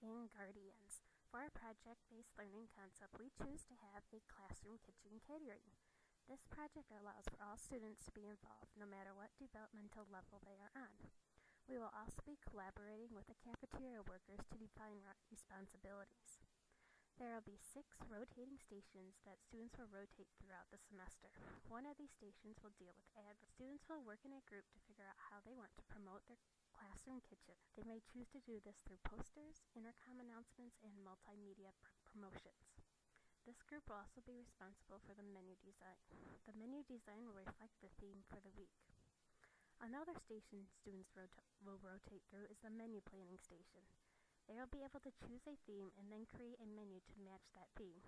parents, and guardians. For our project-based learning concept, we choose to have a classroom kitchen catering. This project allows for all students to be involved, no matter what developmental level they are on. We will also be collaborating with the cafeteria workers to define responsibilities. There will be 6 rotating stations that students will rotate throughout the semester. One of these stations will deal with Students will work in a group to figure out how they want to promote their classroom kitchen. They may choose to do this through posters, intercom announcements, and multimedia promotions. This group will also be responsible for the menu design. The menu design will reflect the theme for the week. Another station students will rotate through is the menu planning station. They will be able to choose a theme and then create a menu to match that theme.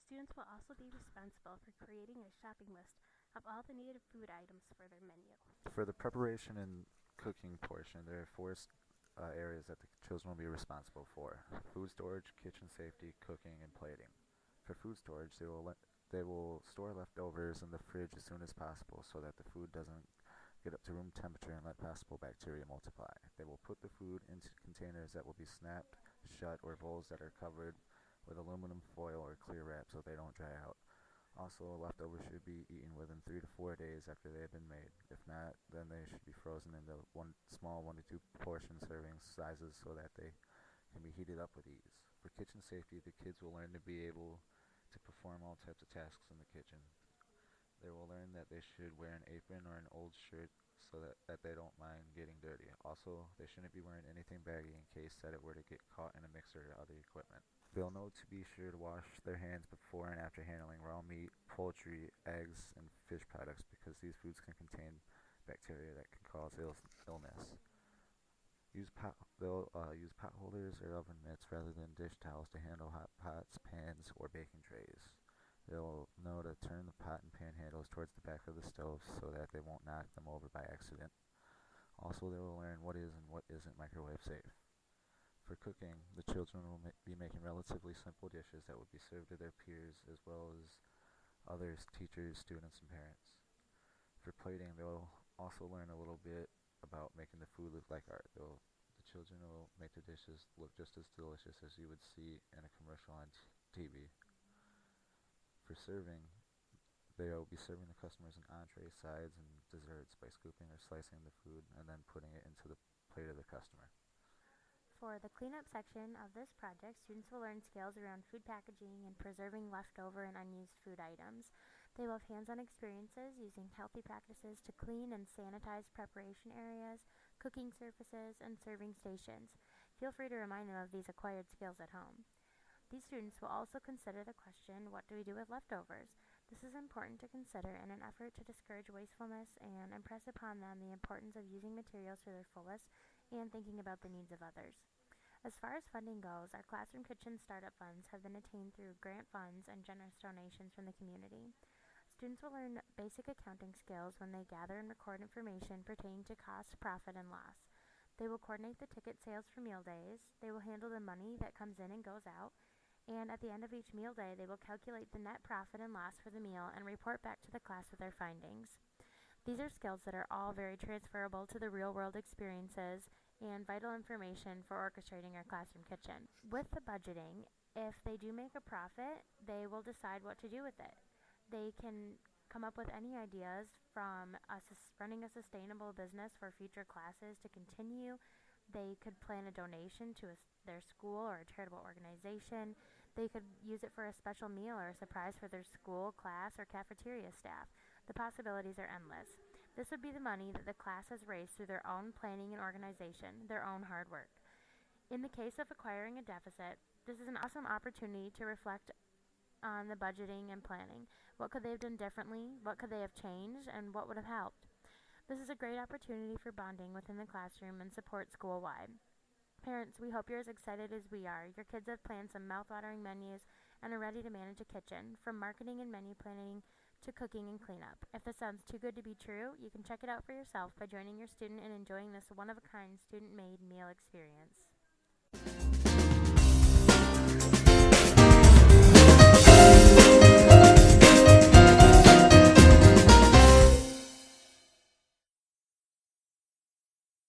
Students will also be responsible for creating a shopping list of all the needed food items for their menu. For the preparation and cooking portion, there are 4 areas that the children will be responsible for: food storage, kitchen safety, cooking, and plating. For food storage, they will store leftovers in the fridge as soon as possible so that the food doesn't get up to room temperature and let possible bacteria multiply. They will put the food into containers that will be snapped shut, or bowls that are covered with aluminum foil or clear wrap so they don't dry out. Also, leftovers should be eaten within 3 to 4 days after they have been made. If not, then they should be frozen into small 1 to 2 portion serving sizes so that they can be heated up with ease. For kitchen safety, the kids will learn to be able to perform all types of tasks in the kitchen. They will learn that they should wear an apron or an old shirt so that they don't mind getting dirty. Also, they shouldn't be wearing anything baggy in case that it were to get caught in a mixer or other equipment. They'll know to be sure to wash their hands before and after handling raw meat, poultry, eggs, and fish products because these foods can contain bacteria that can cause illness. They'll use pot holders or oven mitts rather than dish towels to handle hot pots, pans, or baking trays. They'll know to turn the pot and pan handles towards the back of the stove so that they won't knock them over by accident. Also, they will learn what is and what isn't microwave safe. For cooking, the children will be making relatively simple dishes that will be served to their peers as well as others, teachers, students, and parents. For plating, they'll also learn a little bit about making the food look like art. The children will make the dishes look just as delicious as you would see in a commercial on TV. For serving, they will be serving the customers an entree, sides, and desserts by scooping or slicing the food and then putting it into the plate of the customer. For the cleanup section of this project, students will learn skills around food packaging and preserving leftover and unused food items. They will have hands-on experiences using healthy practices to clean and sanitize preparation areas, cooking surfaces, and serving stations. Feel free to remind them of these acquired skills at home. These students will also consider the question, what do we do with leftovers? This is important to consider in an effort to discourage wastefulness and impress upon them the importance of using materials to their fullest and thinking about the needs of others. As far as funding goes, our Classroom Kitchen startup funds have been attained through grant funds and generous donations from the community. Students will learn basic accounting skills when they gather and record information pertaining to cost, profit, and loss. They will coordinate the ticket sales for meal days. They will handle the money that comes in and goes out. And at the end of each meal day, they will calculate the net profit and loss for the meal and report back to the class with their findings. These are skills that are all very transferable to the real-world experiences and vital information for orchestrating our classroom kitchen. With the budgeting, if they do make a profit, they will decide what to do with it. They can come up with any ideas from running a sustainable business for future classes to continue. They could plan a donation to their school or a charitable organization. They could use it for a special meal or a surprise for their school, class, or cafeteria staff. The possibilities are endless. This would be the money that the class has raised through their own planning and organization, their own hard work. In the case of acquiring a deficit, this is an awesome opportunity to reflect on the budgeting and planning. What could they have done differently? What could they have changed? And what would have helped? This is a great opportunity for bonding within the classroom and support school-wide. Parents, we hope you're as excited as we are. Your kids have planned some mouth-watering menus and are ready to manage a kitchen, from marketing and menu planning to cooking and cleanup. If this sounds too good to be true, you can check it out for yourself by joining your student and enjoying this one-of-a-kind student-made meal experience.